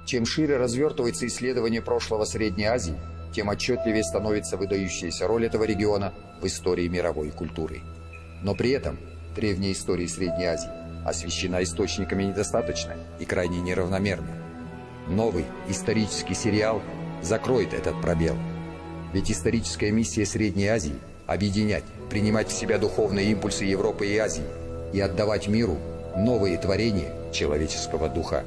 Чем шире развертывается исследование прошлого Средней Азии, тем отчетливее становится выдающаяся роль этого региона в истории мировой культуры. Но при этом древняя история Средней Азии освещена источниками недостаточно и крайне неравномерно. Новый исторический сериал закроет этот пробел. Ведь историческая миссия Средней Азии – объединять, принимать в себя духовные импульсы Европы и Азии и отдавать миру новые творения человеческого духа.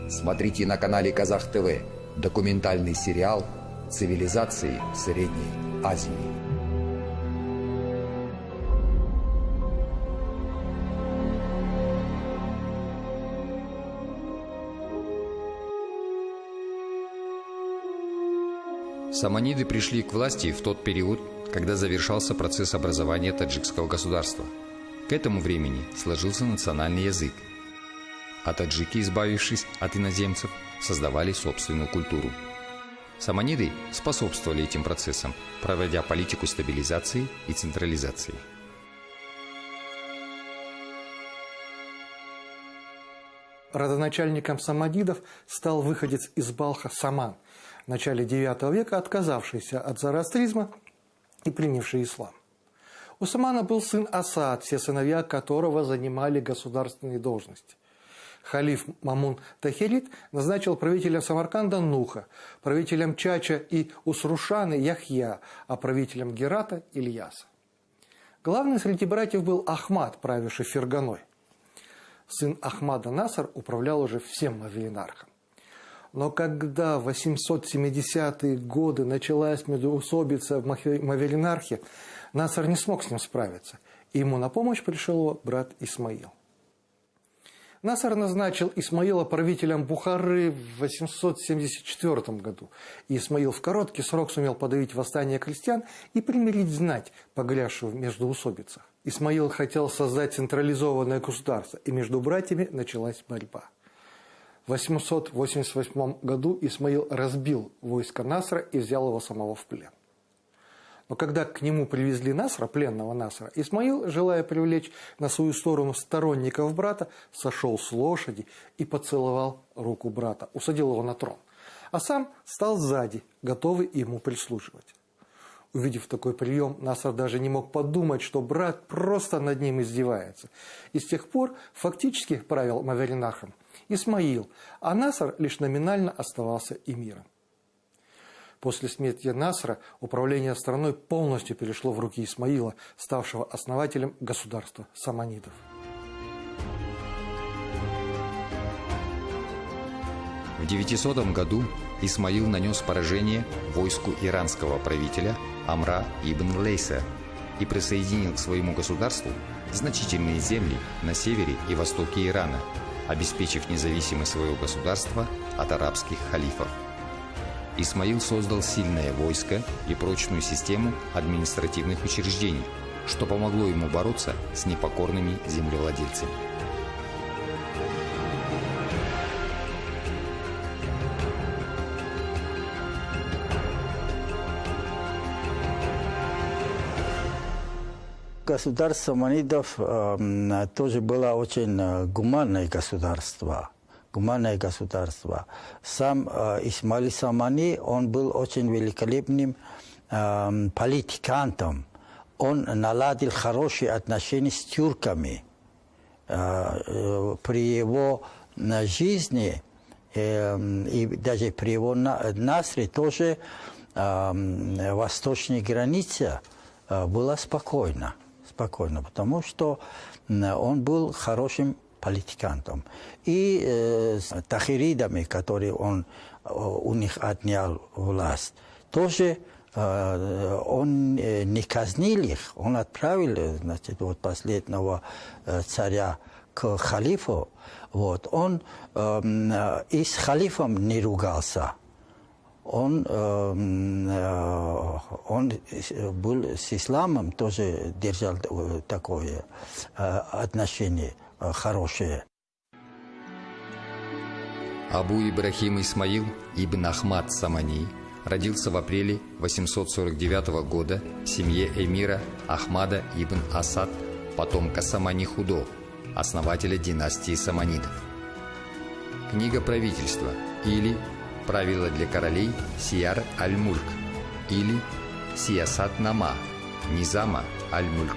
Смотрите на канале Казах ТВ документальный сериал «Цивилизации Средней Азии». Саманиды пришли к власти в тот период, когда завершался процесс образования таджикского государства. К этому времени сложился национальный язык, а таджики, избавившись от иноземцев, создавали собственную культуру. Саманиды способствовали этим процессам, проводя политику стабилизации и централизации. Родоначальником саманидов стал выходец из Балха Саман, в начале IX века отказавшийся от зороастризма и принявший ислам. У Самана был сын Асад, все сыновья которого занимали государственные должности. Халиф Мамун Тахирид назначил правителем Самарканда Нуха, правителем Чача и Усрушаны Яхья, а правителем Герата Ильяса. Главный среди братьев был Ахмад, правивший Ферганой. Сын Ахмада Наср управлял уже всем мавилинархом. Но когда в 870-е годы началась междоусобица в мавилинархе, Наср не смог с ним справиться, и ему на помощь пришел его брат Исмаил. Наср назначил Исмаила правителем Бухары в 874 году, и Исмаил в короткий срок сумел подавить восстание крестьян и примирить знать, погрязшую в междоусобицах. Исмаил хотел создать централизованное государство, и между братьями началась борьба. В 888 году Исмаил разбил войско Насра и взял его самого в плен. Но когда к нему привезли Насра, пленного Насра, Исмаил, желая привлечь на свою сторону сторонников брата, сошел с лошади и поцеловал руку брата, усадил его на трон, а сам стал сзади, готовый ему прислуживать. Увидев такой прием, Наср даже не мог подумать, что брат просто над ним издевается. И с тех пор фактически правил мавилинархом Исмаил, а Наср лишь номинально оставался эмиром. После смерти Насра управление страной полностью перешло в руки Исмаила, ставшего основателем государства саманидов. В 900 году Исмаил нанес поражение войску иранского правителя Амра ибн Лейса и присоединил к своему государству значительные земли на севере и востоке Ирана, обеспечив независимость своего государства от арабских халифов. Исмаил создал сильное войско и прочную систему административных учреждений, что помогло ему бороться с непокорными землевладельцами. Государство саманидов тоже было очень гуманное государство. Сам Исмаил Самани, он был очень великолепным политикантом. Он наладил хорошие отношения с тюрками. При его жизни и даже при его Насре тоже восточная граница была спокойна, потому что он был хорошим политикантом. И с тахиридами, которые он у них отнял власть, тоже он не казнил их, он отправил, значит, вот последнего царя к халифу. Вот. Он и с халифом не ругался. Он был с исламом, тоже держал такое отношение хорошее. Абу Ибрахим Исмаил ибн Ахмад Самани родился в апреле 849 года в семье эмира Ахмада ибн Асад, потомка Самани Худо, основателя династии Саманидов. Книга правительства или Правила для королей Сияр аль-Мульк или Сиясат Нама Низама аль-Мульк.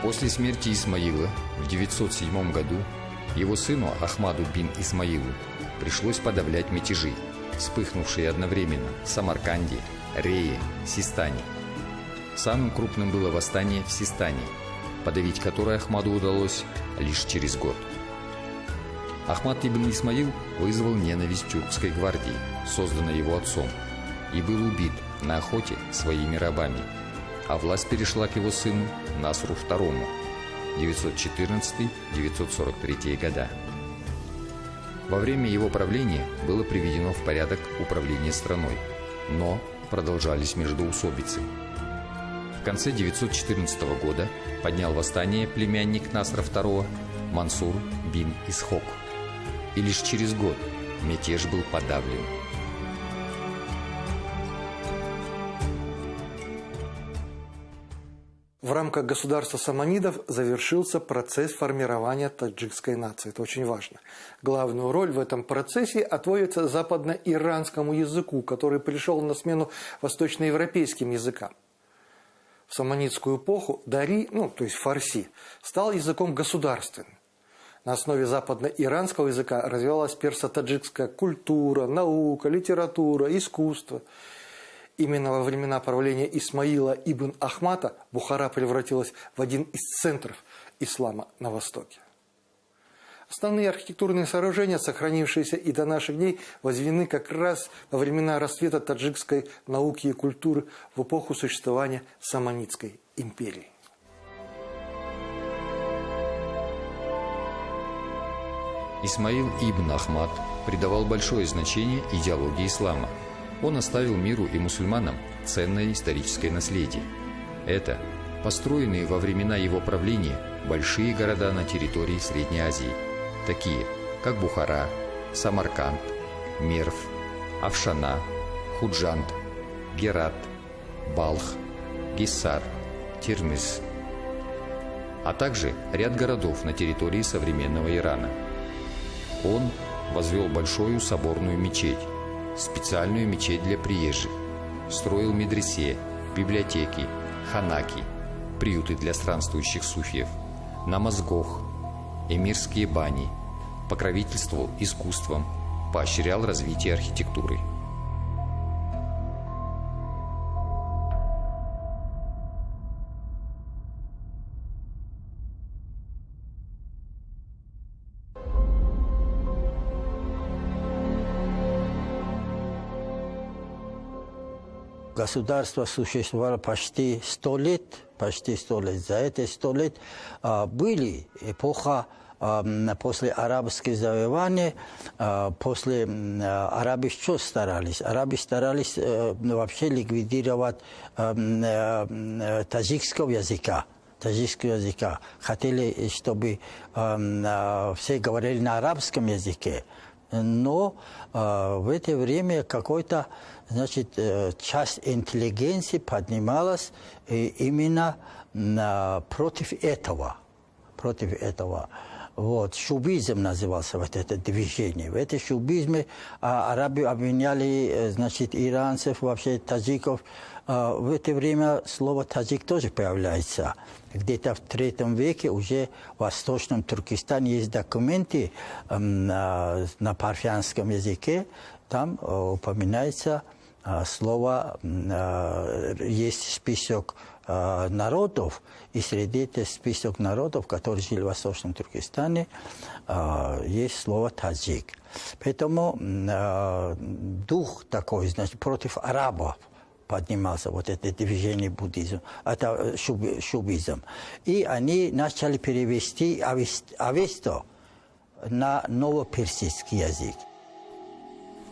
После смерти Исмаила в 907 году его сыну Ахмаду бин Исмаилу пришлось подавлять мятежи, вспыхнувшие одновременно в Самарканде, Рее, Систане. Самым крупным было восстание в Систане, подавить которое Ахмаду удалось лишь через год. Ахмад ибн Исмаил вызвал ненависть тюркской гвардии, созданной его отцом, и был убит на охоте своими рабами, а власть перешла к его сыну Насру II, 914-943 года. Во время его правления было приведено в порядок управление страной, но продолжались междоусобицы. В конце 914 года поднял восстание племянник Насра II Мансур бин Исхок, и лишь через год мятеж был подавлен. В рамках государства саманидов завершился процесс формирования таджикской нации. Это очень важно. Главную роль в этом процессе отводится западно-иранскому языку, который пришел на смену восточноевропейским языкам. В саманидскую эпоху дари, то есть фарси, стал языком государственным. На основе западно-иранского языка развивалась персо-таджикская культура, наука, литература, искусство. Именно во времена правления Исмаила ибн Ахмада Бухара превратилась в один из центров ислама на Востоке. Основные архитектурные сооружения, сохранившиеся и до наших дней, возведены как раз во времена расцвета таджикской науки и культуры в эпоху существования Саманидской империи. Исмаил ибн Ахмад придавал большое значение идеологии ислама. Он оставил миру и мусульманам ценное историческое наследие. Это построенные во времена его правления большие города на территории Средней Азии, такие как Бухара, Самарканд, Мерв, Афшана, Худжанд, Герат, Балх, Гиссар, Тирмиз, а также ряд городов на территории современного Ирана. Он возвел большую соборную мечеть, специальную мечеть для приезжих, строил медресе, библиотеки, ханаки, приюты для странствующих суфиев, намазгох, эмирские бани, покровительствовал искусством, поощрял развитие архитектуры. Государство существовало почти 100 лет. За эти 100 лет были эпоха после арабских завоеваний, после арабы что старались? Арабы старались вообще ликвидировать таджикского языка. Хотели, чтобы все говорили на арабском языке. Но в это время какой-то, часть интеллигенции поднималась именно против этого. Вот, шубизм назывался вот это движение. В этом шубизме арабы обвиняли, иранцев, вообще таджиков. В это время слово таджик тоже появляется. Где-то в III веке уже в Восточном Туркестане есть документы на парфянском языке. Там упоминается слово, есть список народов, и среди этих список народов, которые жили в Восточном Туркестане, есть слово таджик. Поэтому дух такой, против арабов поднимался, вот это движение буддизма, это шубизм. И они начали перевести авесту на новоперсидский язык.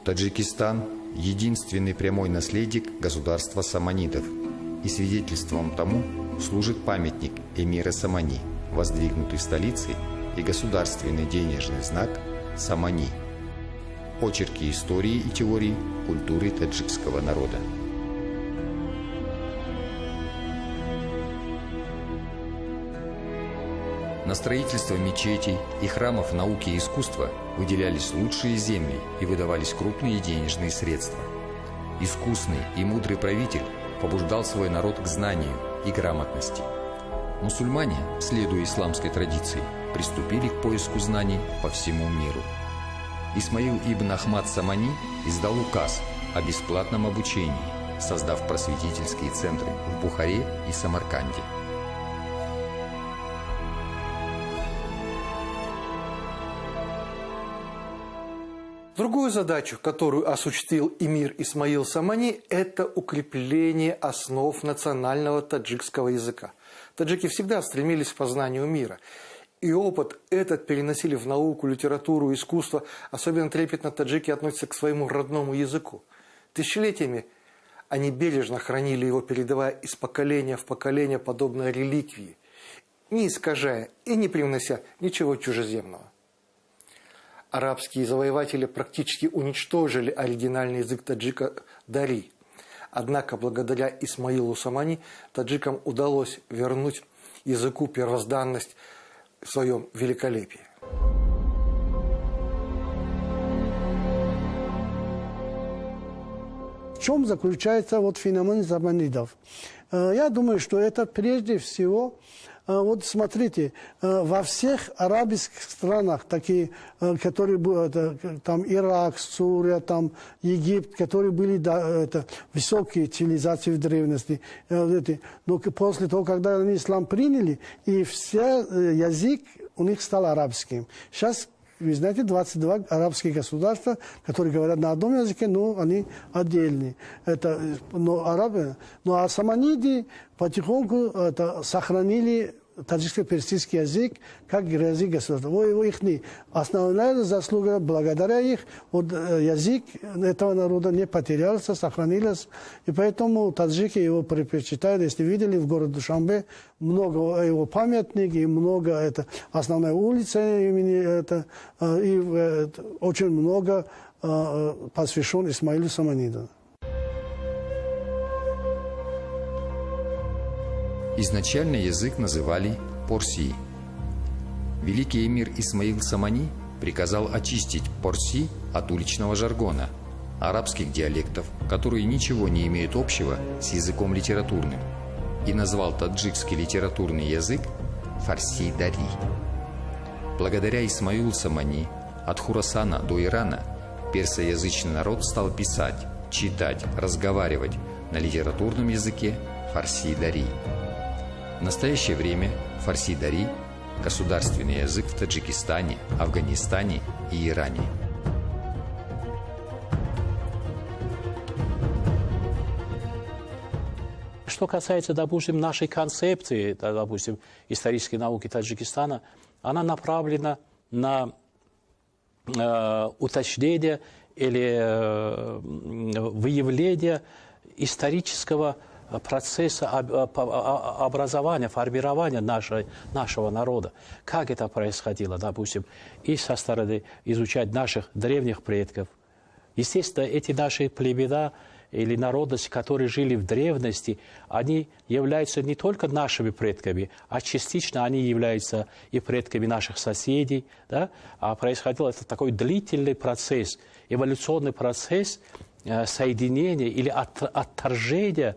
Таджикистан – единственный прямой наследник государства саманидов, и свидетельством тому служит памятник эмира Самани, воздвигнутый в столице, и государственный денежный знак Самани. Очерки истории и теории культуры таджикского народа. На строительство мечетей и храмов науки и искусства выделялись лучшие земли и выдавались крупные денежные средства. Искусный и мудрый правитель побуждал свой народ к знанию и грамотности. Мусульмане, следуя исламской традиции, приступили к поиску знаний по всему миру. Исмаил ибн Ахмад Самани издал указ о бесплатном обучении, создав просветительские центры в Бухаре и Самарканде. Другую задачу, которую осуществил эмир Исмаил Самани, это укрепление основ национального таджикского языка. Таджики всегда стремились к познанию мира. И опыт этот переносили в науку, литературу, искусство. Особенно трепетно таджики относятся к своему родному языку. Тысячелетиями они бережно хранили его, передавая из поколения в поколение, подобно реликвии, не искажая и не привнося ничего чужеземного. Арабские завоеватели практически уничтожили оригинальный язык таджика дари. Однако, благодаря Исмаилу Самани, таджикам удалось вернуть языку первозданность в своем великолепии. В чем заключается феномен саманидов? Я думаю, что это прежде всего, смотрите, во всех арабских странах, такие, которые были, там Ирак, Сурия, там Египет, которые были высокие цивилизации в древности, но после того, когда они ислам приняли, и все язык у них стал арабским. Сейчас, вы знаете, 22 арабских государства, которые говорят на одном языке, но они отдельные. А саманиды потихоньку сохранили таджикско-персидский язык как язык государства. Их основная заслуга, благодаря их, язык этого народа не потерялся, сохранился. И поэтому таджики его предпочитают. Если видели, в городе Душанбе много его памятников, и много основная улица имени и очень много посвящен Исмаилу Саманиду. Изначально язык называли Порси. Великий эмир Исмаил Самани приказал очистить Порси от уличного жаргона, арабских диалектов, которые ничего не имеют общего с языком литературным, и назвал таджикский литературный язык Фарси-Дари. Благодаря Исмаилу Самани от Хурасана до Ирана персоязычный народ стал писать, читать, разговаривать на литературном языке Фарси-Дари. В настоящее время фарси-дари – государственный язык в Таджикистане, Афганистане и Иране. Что касается, допустим, нашей концепции, допустим, исторической науки Таджикистана, она направлена на уточнение или выявление исторического процесса образования, формирования нашего народа. Как это происходило, допустим, и со стороны изучать наших древних предков. Естественно, эти наши племена или народности, которые жили в древности, они являются не только нашими предками, а частично они являются и предками наших соседей. Да? А происходил это такой длительный процесс, эволюционный процесс соединения или отторжения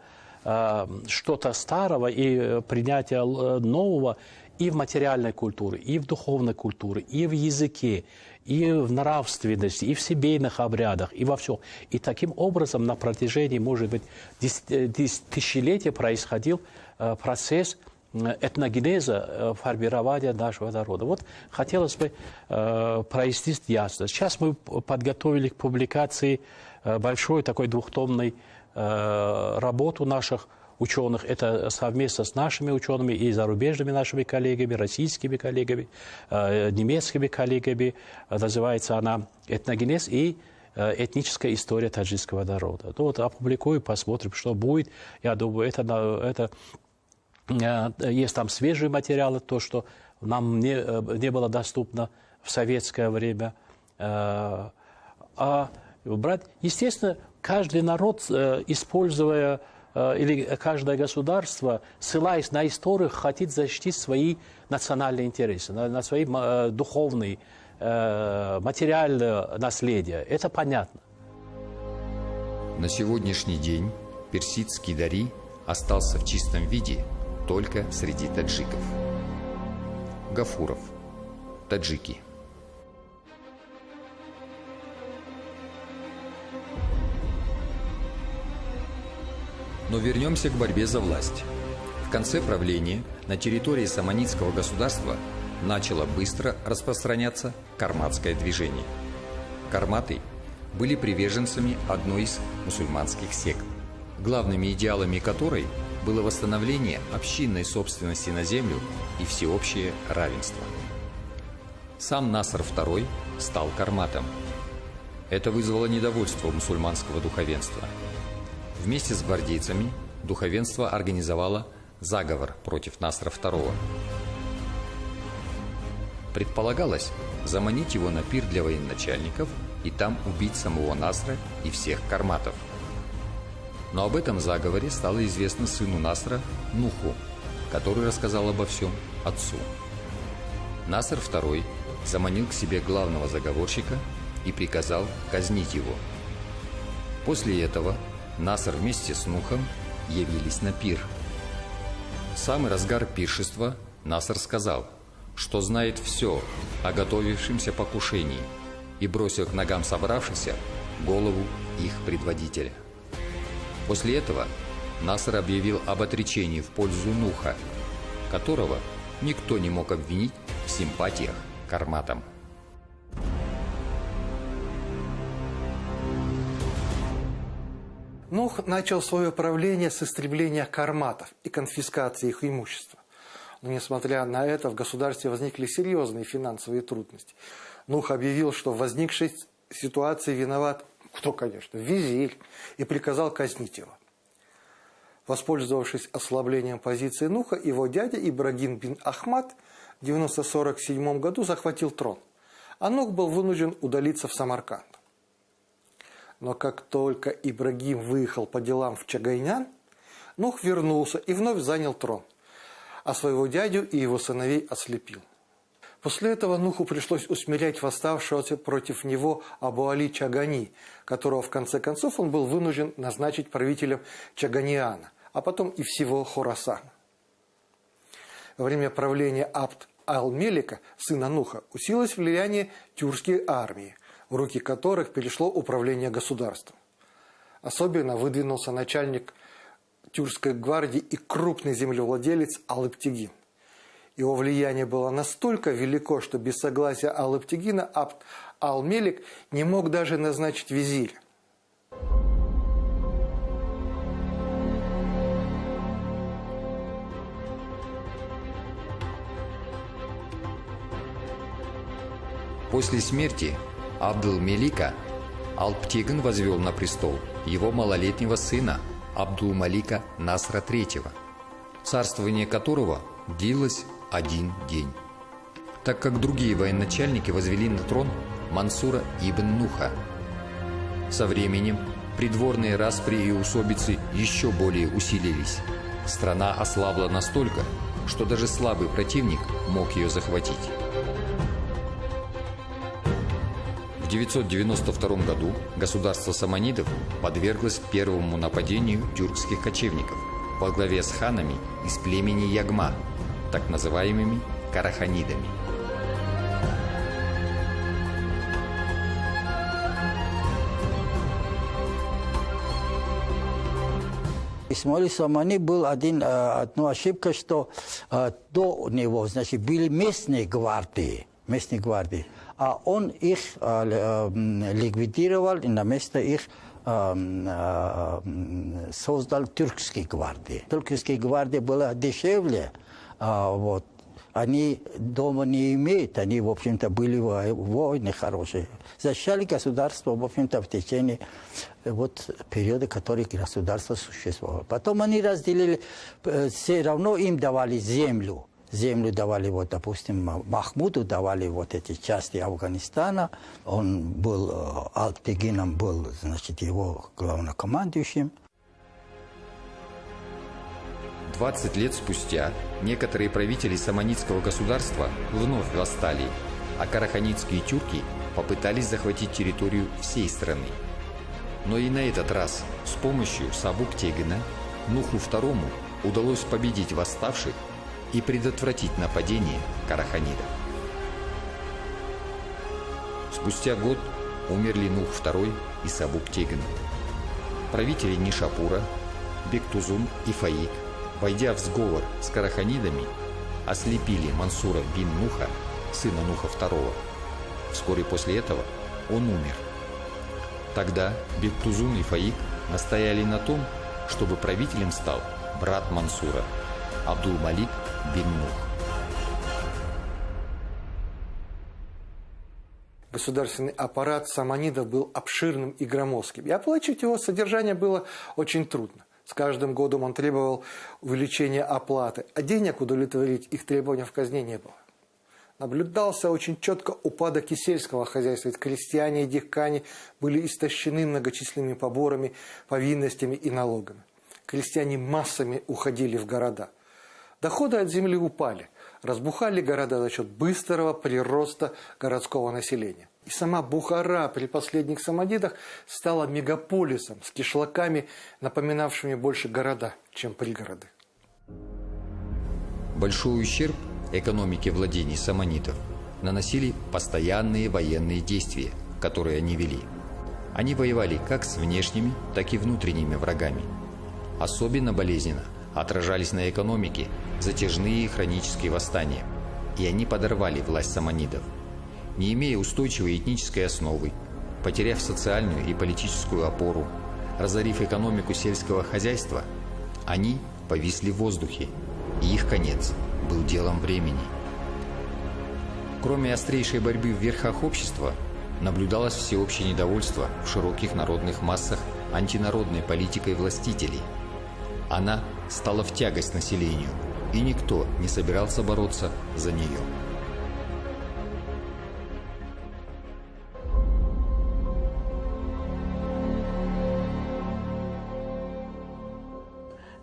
что-то старого и принятия нового и в материальной культуре, и в духовной культуре, и в языке, и в нравственности, и в семейных обрядах, и во всем. И таким образом на протяжении, может быть, тысячелетия происходил процесс этногенеза, формирования нашего народа. Вот хотелось бы прояснить ясно. Сейчас мы подготовили к публикации большой такой двухтомной работу наших ученых. Это совместно с нашими учеными и зарубежными нашими коллегами, российскими коллегами, немецкими коллегами. Называется она «Этногенез и этническая история таджикского народа». Ну, вот опубликую, посмотрим, что будет. Я думаю, это есть там свежие материалы, то, что нам не было доступно в советское время. Естественно, каждый народ, используя или каждое государство, ссылаясь на историю, хочет защитить свои национальные интересы, на свои духовные, материальное наследие. Это понятно. На сегодняшний день персидский Дари остался в чистом виде только среди таджиков. Гафуров. Таджики. Но вернемся к борьбе за власть. В конце правления на территории Саманидского государства начало быстро распространяться карматское движение. Карматы были приверженцами одной из мусульманских сект, главными идеалами которой было восстановление общинной собственности на землю и всеобщее равенство. Сам Наср II стал карматом. Это вызвало недовольство мусульманского духовенства. Вместе с гвардейцами духовенство организовало заговор против Насра II. Предполагалось заманить его на пир для военачальников и там убить самого Насра и всех карматов. Но об этом заговоре стало известно сыну Насра Нуху, который рассказал обо всем отцу. Наср II заманил к себе главного заговорщика и приказал казнить его. После этого Наср вместе с Нухом явились на пир. В самый разгар пиршества Наср сказал, что знает все о готовившемся покушении, и бросил к ногам собравшихся голову их предводителя. После этого Наср объявил об отречении в пользу Нуха, которого никто не мог обвинить в симпатиях к карматам. Нух начал свое правление с истребления карматов и конфискации их имущества. Но, несмотря на это, в государстве возникли серьезные финансовые трудности. Нух объявил, что в возникшей ситуации виноват, кто, конечно, визирь, и приказал казнить его. Воспользовавшись ослаблением позиции Нуха, его дядя Ибрагим бин Ахмад в 947 году захватил трон, а Нух был вынужден удалиться в Самарканд. Но как только Ибрагим выехал по делам в Чагайнян, Нух вернулся и вновь занял трон, а своего дядю и его сыновей ослепил. После этого Нуху пришлось усмирять восставшегося против него Абу-Али Чагани, которого в конце концов он был вынужден назначить правителем Чаганиана, а потом и всего Хорасана. Во время правления Абд-ал-Мелика, сына Нуха, усилилось влияние тюркской армии, в руки которых перешло управление государством. Особенно выдвинулся начальник тюркской гвардии и крупный землевладелец Алыптигин. Его влияние было настолько велико, что без согласия Алыптигина Абд-ал-Мелик не мог даже назначить визиря. После смерти Абдул-Мелика Алптиган возвел на престол его малолетнего сына Абдул-Малика Насра III, царствование которого длилось 1 день, так как другие военачальники возвели на трон Мансура ибн Нуха. Со временем придворные распри и усобицы еще более усилились. Страна ослабла настолько, что даже слабый противник мог ее захватить. В 992 году государство саманидов подверглось первому нападению тюркских кочевников во главе с ханами из племени Ягма, так называемыми караханидами. Исмаил Самани был одна ошибка, что до него, значит, были местные гвардии, а он их ликвидировал, и на место их создал тюркские гвардии. Тюркские гвардии были дешевле, вот. Они дома не имеют, они, в общем-то, были воины хорошие. Защищали государство, в общем-то, в течение периода, который государство существовало. Потом они разделили, все равно им давали землю. Землю давали, допустим, Махмуду давали эти части Афганистана. Он был, Алптигином был, значит, его главнокомандующим. 20 лет спустя некоторые правители саманидского государства вновь восстали, а караханидские тюрки попытались захватить территорию всей страны. Но и на этот раз с помощью Сабук-Тегина Нуху II удалось победить восставших и предотвратить нападение караханидов. Спустя год умерли Нух II и Сабук-Тегин. Правители Нишапура, Бектузун и Фаик, войдя в сговор с караханидами, ослепили Мансура бин Нуха, сына Нуха II. Вскоре после этого он умер. Тогда Бектузун и Фаик настояли на том, чтобы правителем стал брат Мансура, Абдул-Малик бин Нух. Государственный аппарат саманидов был обширным и громоздким, и оплачивать его содержание было очень трудно. С каждым годом он требовал увеличения оплаты, а денег удовлетворить их требования в казне не было. Наблюдался очень четко упадок и сельского хозяйства, ведь крестьяне и дихкани были истощены многочисленными поборами, повинностями и налогами. Крестьяне массами уходили в города. Доходы от земли упали, разбухали города за счет быстрого прироста городского населения. И сама Бухара при последних саманидах стала мегаполисом с кишлаками, напоминавшими больше города, чем пригороды. Большой ущерб экономике владений саманидов наносили постоянные военные действия, которые они вели. Они воевали как с внешними, так и внутренними врагами. Особенно болезненно отражались на экономике затяжные хронические восстания, и они подорвали власть саманидов. Не имея устойчивой этнической основы, потеряв социальную и политическую опору, разорив экономику сельского хозяйства, они повисли в воздухе, и их конец был делом времени. Кроме острейшей борьбы в верхах общества, наблюдалось всеобщее недовольство в широких народных массах антинародной политикой властителей. Она стала в тягость населению, и никто не собирался бороться за нее.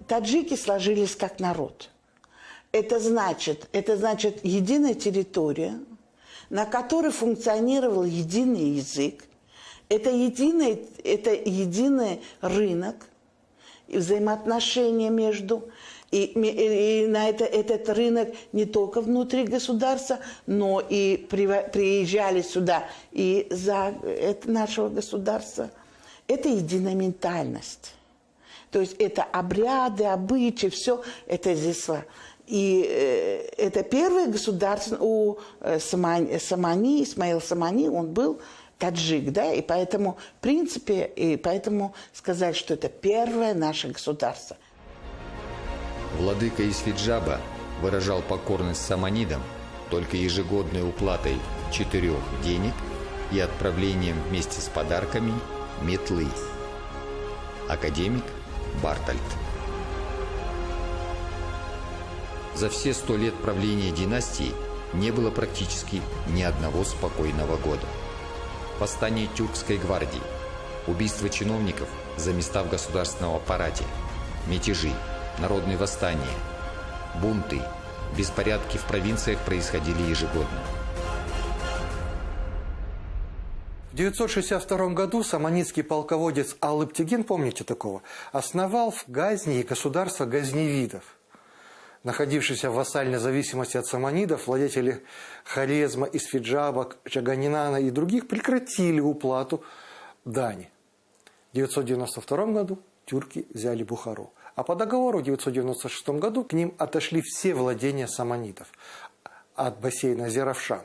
Таджики сложились как народ. Это значит единая территория, на которой функционировал единый язык. Это единый рынок и взаимоотношения между. И на этот рынок не только внутри государства, но и приезжали сюда и за нашего государства. Это единая ментальность. То есть это обряды, обычаи, все это здесь. И это первое государство у Исмаил Самани, он был таджик, да, и поэтому, в принципе, сказать, что это первое наше государство. Владыка из Фиджаба выражал покорность саманидам только ежегодной уплатой 4 денег и отправлением вместе с подарками метлы. Академик Бартольд. За все 100 лет правления династии не было практически ни одного спокойного года. Восстание тюркской гвардии, убийство чиновников за места в государственном аппарате, мятежи, народные восстания, бунты, беспорядки в провинциях происходили ежегодно. В 962 году саманидский полководец Алып-Тегин, помните такого, основал в Газнии государство газневидов. Находившиеся в вассальной зависимости от саманидов, владетели Хорезма, Исфиджаба, Чаганинана и других прекратили уплату дани. В 992 году тюрки взяли Бухару. А по договору в 996 году к ним отошли все владения саманидов от бассейна Зеравшана.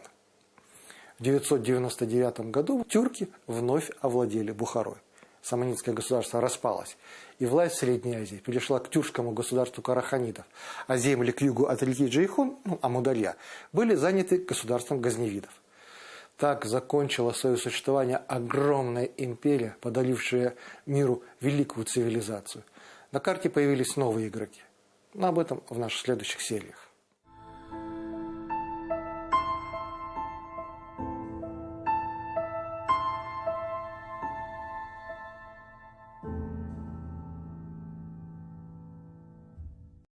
В 999 году тюрки вновь овладели Бухарой. Саманидское государство распалось, и власть в Средней Азии перешла к тюркскому государству караханидов, а земли к югу от реки Джейхун, Амудалья, были заняты государством газневидов. Так закончила свое существование огромная империя, подарившая миру великую цивилизацию. На карте появились новые игроки. Но об этом в наших следующих сериях.